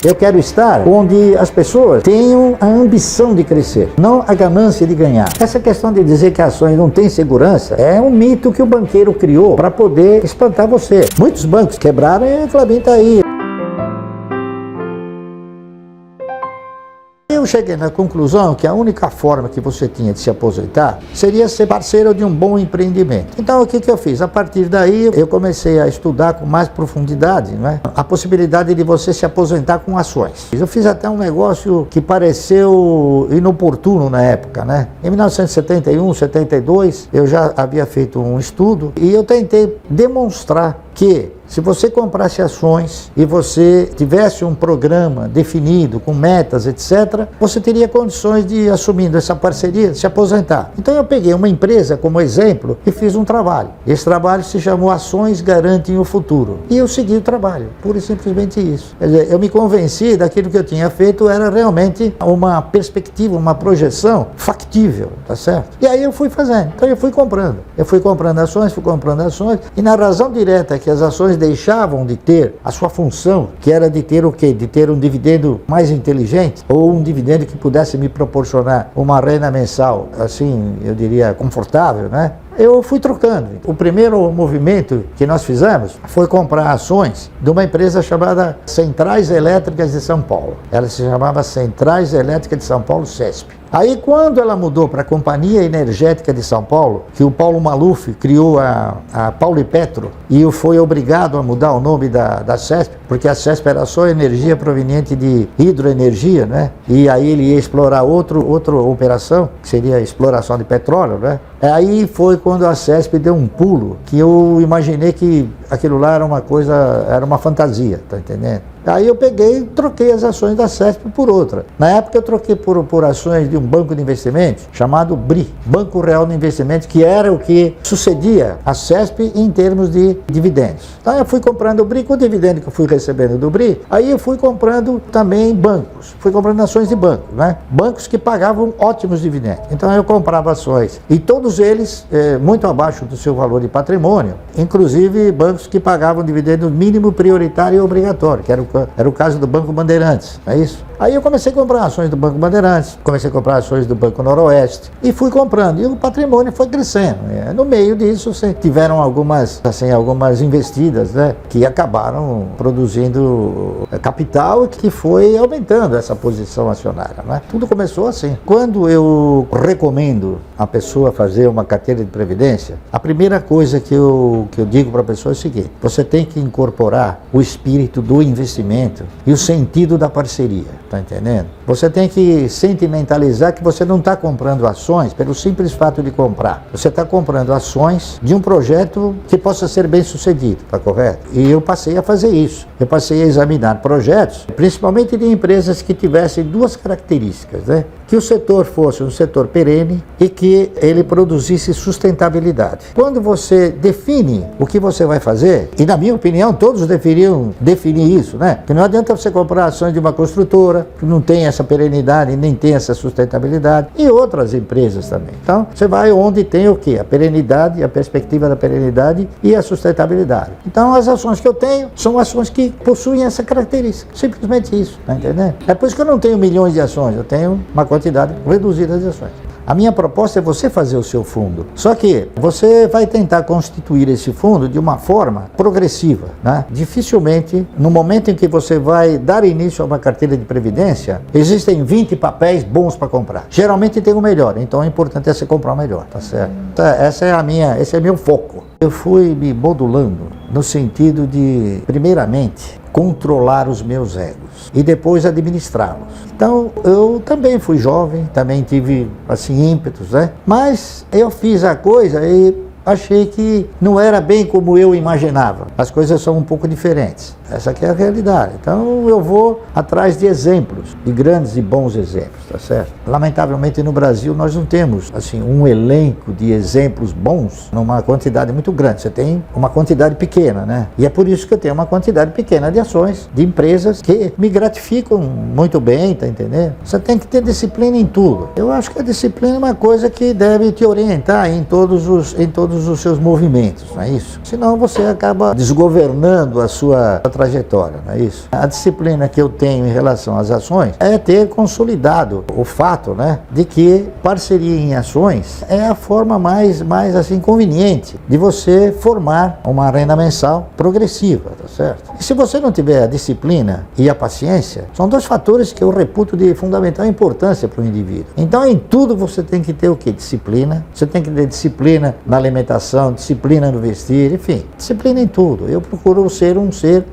Eu quero estar onde as pessoas tenham a ambição de crescer, não a ganância de ganhar. Essa questão de dizer que ações não têm segurança é um mito que o banqueiro criou para poder espantar você. Muitos bancos quebraram e a Klabin está aí. Eu cheguei na conclusão que a única forma que você tinha de se aposentar seria ser parceiro de um bom empreendimento. Então o que eu fiz? A partir daí eu comecei a estudar com mais profundidade, né, a possibilidade de você se aposentar com ações. Eu fiz até um negócio que pareceu inoportuno na época, né? Em 1971, 72, eu já havia feito um estudo e eu tentei demonstrar que se você comprasse ações e você tivesse um programa definido, com metas, etc., você teria condições de, assumindo essa parceria, se aposentar. Então eu peguei uma empresa como exemplo e fiz um trabalho. Esse trabalho se chamou Ações Garantem o Futuro. E eu segui o trabalho, pura e simplesmente isso. Quer dizer, eu me convenci daquilo que eu tinha feito era realmente uma perspectiva, uma projeção factível, tá certo? E aí eu fui fazendo. Então eu fui comprando. Eu fui comprando ações, e na razão direta que as ações deixavam de ter a sua função, que era de ter o quê? De ter um dividendo mais inteligente, ou um dividendo que pudesse me proporcionar uma renda mensal, assim, eu diria, confortável, né? Eu fui trocando. O primeiro movimento que nós fizemos foi comprar ações de uma empresa chamada Centrais Elétricas de São Paulo. Ela se chamava Centrais Elétricas de São Paulo, CESP. Aí quando ela mudou para a Companhia Energética de São Paulo, que o Paulo Maluf criou a Paulipetro e foi obrigado a mudar o nome da CESP, porque a CESP era só energia proveniente de hidroenergia, né? E aí ele ia explorar outra operação, que seria a exploração de petróleo, né? Aí foi quando a CESP deu um pulo, que eu imaginei que aquilo lá era uma coisa, era uma fantasia, tá entendendo? Aí eu peguei e troquei as ações da CESP por outra. Na época eu troquei por ações de um banco de investimentos chamado BRI, Banco Real de Investimentos, que era o que sucedia a CESP em termos de dividendos. Então eu fui comprando o BRI, com o dividendo que eu fui recebendo do BRI, aí eu fui comprando também bancos, fui comprando ações de bancos, né? Bancos que pagavam ótimos dividendos. Então eu comprava ações, e todos eles muito abaixo do seu valor de patrimônio, inclusive bancos que pagavam dividendo mínimo, prioritário e obrigatório, que era o caso do Banco Bandeirantes, não é isso? Aí eu comecei a comprar ações do Banco Bandeirantes, comecei a comprar ações do Banco Noroeste e fui comprando, e o patrimônio foi crescendo. No meio disso tiveram algumas investidas, né, que acabaram produzindo capital, que foi aumentando essa posição acionária, né? Tudo começou assim. Quando eu recomendo a pessoa fazer uma carteira de previdência, a primeira coisa que eu digo para a pessoa é o seguinte: você tem que incorporar o espírito do investimento e o sentido da parceria. Tá entendendo? Você tem que sentimentalizar que você não está comprando ações pelo simples fato de comprar. Você está comprando ações de um projeto que possa ser bem sucedido, tá correto? E eu passei a fazer isso. Eu passei a examinar projetos, principalmente de empresas que tivessem duas características, né? Que o setor fosse um setor perene e que ele produzisse sustentabilidade. Quando você define o que você vai fazer, e na minha opinião todos deveriam definir isso, né? Que não adianta você comprar ações de uma construtora que não tem essa perenidade, nem tem essa sustentabilidade, e outras empresas também. Então, você vai onde tem o quê? A perenidade, a perspectiva da perenidade e a sustentabilidade. Então, as ações que eu tenho são ações que possuem essa característica. Simplesmente isso, tá entendendo? É por isso que eu não tenho milhões de ações, eu tenho uma quantidade reduzida de ações. A minha proposta é você fazer o seu fundo. Só que você vai tentar constituir esse fundo de uma forma progressiva, né? Dificilmente, no momento em que você vai dar início a uma carteira de previdência, existem 20 papéis bons para comprar. Geralmente tem o melhor, então é importante você comprar o melhor, tá certo? Esse é meu foco. Eu fui me modulando no sentido de, primeiramente, controlar os meus egos e depois administrá-los. Então, eu também fui jovem, também tive, assim, ímpetos, né? Mas eu fiz a coisa e achei que não era bem como eu imaginava. As coisas são um pouco diferentes. Essa aqui é a realidade. Então eu vou atrás de exemplos, de grandes e bons exemplos, tá certo? Lamentavelmente no Brasil nós não temos, assim, um elenco de exemplos bons numa quantidade muito grande. Você tem uma quantidade pequena, né? E é por isso que eu tenho uma quantidade pequena de ações, de empresas que me gratificam muito bem, tá entendendo? Você tem que ter disciplina em tudo. Eu acho que a disciplina é uma coisa que deve te orientar em todos todos os seus movimentos, não é isso? Senão você acaba desgovernando a sua trajetória, não é isso? A disciplina que eu tenho em relação às ações é ter consolidado o fato, né, de que parceria em ações é a forma mais assim conveniente de você formar uma renda mensal progressiva, tá certo? E se você não tiver a disciplina e a paciência, são dois fatores que eu reputo de fundamental importância para o indivíduo. Então, em tudo você tem que ter o quê? Disciplina. Você tem que ter disciplina na alimentação, disciplina no vestir, enfim, disciplina em tudo. Eu procuro ser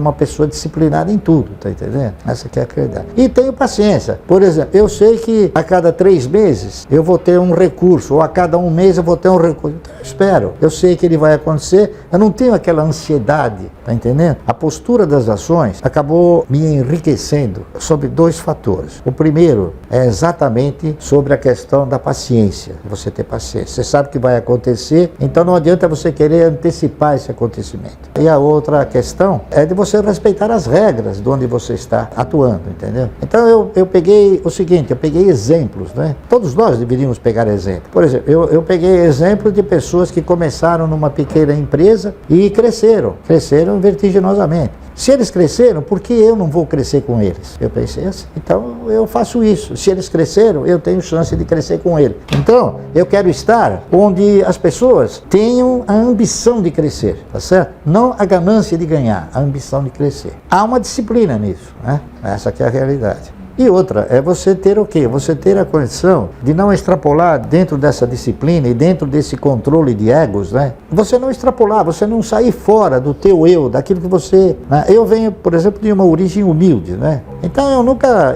uma pessoa disciplinada em tudo, tá entendendo? Essa que é a realidade. E tenho paciência. Por exemplo, eu sei que a cada 3 meses eu vou ter um recurso, ou a cada 1 mês eu vou ter um recurso. Então, eu espero. Eu sei que ele vai acontecer. Eu não tenho aquela ansiedade, tá entendendo? A postura das ações acabou me enriquecendo sobre 2 fatores. O primeiro é exatamente sobre a questão da paciência. Você ter paciência. Você sabe que vai acontecer, então não adianta você querer antecipar esse acontecimento. E a outra questão é de você respeitar as regras de onde você está atuando, entendeu? Então eu peguei o seguinte, eu peguei exemplos, né? Todos nós deveríamos pegar exemplo. Por exemplo, eu peguei exemplo de pessoas que começaram numa pequena empresa e cresceram vertiginosamente. Se eles cresceram, por que eu não vou crescer com eles? Eu pensei assim, então eu faço isso. Se eles cresceram, eu tenho chance de crescer com eles. Então, eu quero estar onde as pessoas tenham a ambição de crescer, tá certo? Não a ganância de ganhar, a ambição de crescer. Há uma disciplina nisso, né? Essa aqui é a realidade. E outra, é você ter o quê? Você ter a condição de não extrapolar dentro dessa disciplina e dentro desse controle de egos, né? Você não extrapolar, você não sair fora do teu eu, daquilo que você... Né? Eu venho, por exemplo, de uma origem humilde, né? Então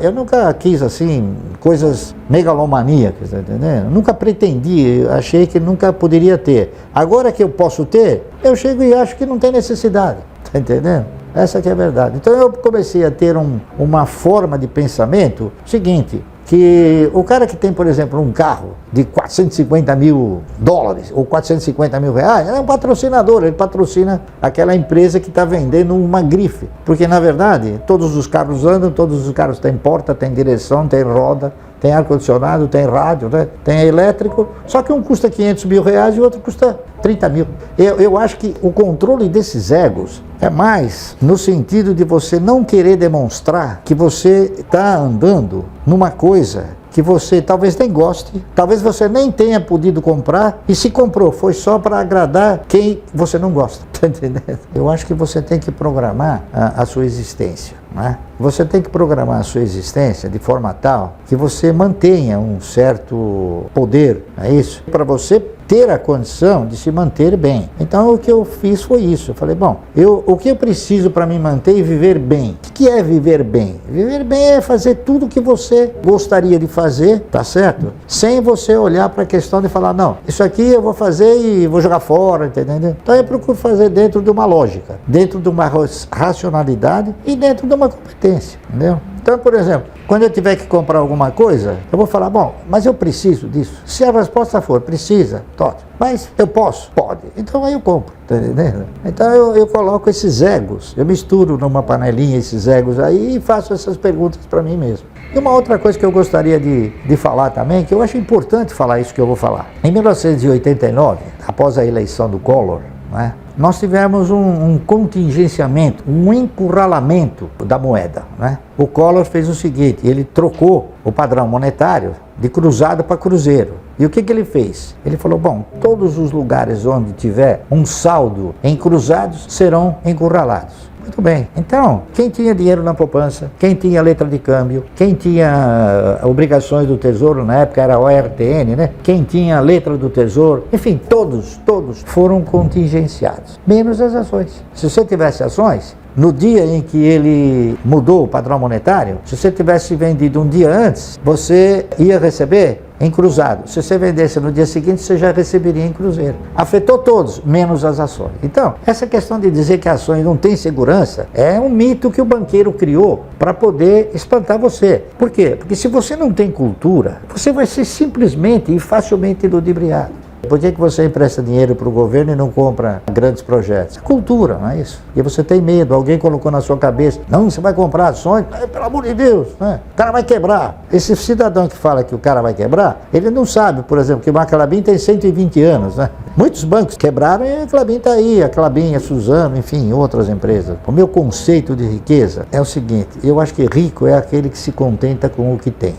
eu nunca quis, assim, coisas megalomaníacas, tá entendendo? Nunca pretendi, achei que nunca poderia ter. Agora que eu posso ter, eu chego e acho que não tem necessidade, tá entendendo? Essa que é a verdade. Então eu comecei a ter uma forma de pensamento seguinte, que o cara que tem, por exemplo, um carro de 450 mil dólares ou 450 mil reais, é um patrocinador, ele patrocina aquela empresa que está vendendo uma grife. Porque, na verdade, todos os carros andam, todos os carros têm porta, têm direção, têm roda, tem ar-condicionado, tem rádio, né? Tem elétrico, só que um custa 500 mil reais e o outro custa 30 mil. Eu acho que o controle desses egos é mais no sentido de você não querer demonstrar que você está andando numa coisa que você talvez nem goste, talvez você nem tenha podido comprar, e se comprou foi só para agradar quem você não gosta, tá entendendo? Eu acho que você tem que programar a sua existência, né? Você tem que programar a sua existência de forma tal que você mantenha um certo poder, é isso? Para você ter a condição de se manter bem. Então o que eu fiz foi isso. Eu falei, bom, o que eu preciso para me manter e viver bem? O que é viver bem? Viver bem é fazer tudo o que você gostaria de fazer, tá certo? Sem você olhar para a questão de falar, não, isso aqui eu vou fazer e vou jogar fora, entendeu? Então eu procuro fazer dentro de uma lógica, dentro de uma racionalidade e dentro de uma competência, entendeu? Então, por exemplo, quando eu tiver que comprar alguma coisa, eu vou falar, bom, mas eu preciso disso. Se a resposta for, precisa, ótimo. Mas eu posso? Pode. Então aí eu compro, tá entendendo? Então eu coloco esses egos, eu misturo numa panelinha esses egos aí e faço essas perguntas para mim mesmo. E uma outra coisa que eu gostaria de falar também, que eu acho importante falar isso que eu vou falar. Em 1989, após a eleição do Collor, né, nós tivemos um contingenciamento, um encurralamento da moeda, né? O Collor fez o seguinte, ele trocou o padrão monetário de cruzado para cruzeiro. E o que ele fez? Ele falou, bom, todos os lugares onde tiver um saldo em cruzados serão encurralados. Muito bem. Então, quem tinha dinheiro na poupança, quem tinha letra de câmbio, quem tinha obrigações do Tesouro, na época era ORTN, né? Quem tinha letra do Tesouro, enfim, todos foram contingenciados, menos as ações. Se você tivesse ações, no dia em que ele mudou o padrão monetário, se você tivesse vendido um dia antes, você ia receber em cruzado. Se você vendesse no dia seguinte, você já receberia em cruzeiro. Afetou todos, menos as ações. Então, essa questão de dizer que ações não têm segurança é um mito que o banqueiro criou para poder espantar você. Por quê? Porque se você não tem cultura, você vai ser simplesmente e facilmente ludibriado. Por que você empresta dinheiro para o governo e não compra grandes projetos? É cultura, não é isso? E você tem medo, alguém colocou na sua cabeça, não, você vai comprar ações, pelo amor de Deus, né? O cara vai quebrar. Esse cidadão que fala que o cara vai quebrar, ele não sabe, por exemplo, que o Banco Clabin tem 120 anos, né? Muitos bancos quebraram e a Clabin está aí, a Clabin, a Suzano, enfim, outras empresas. O meu conceito de riqueza é o seguinte, eu acho que rico é aquele que se contenta com o que tem.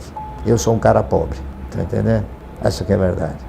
Eu sou um cara pobre, tá entendendo? Essa que é a verdade.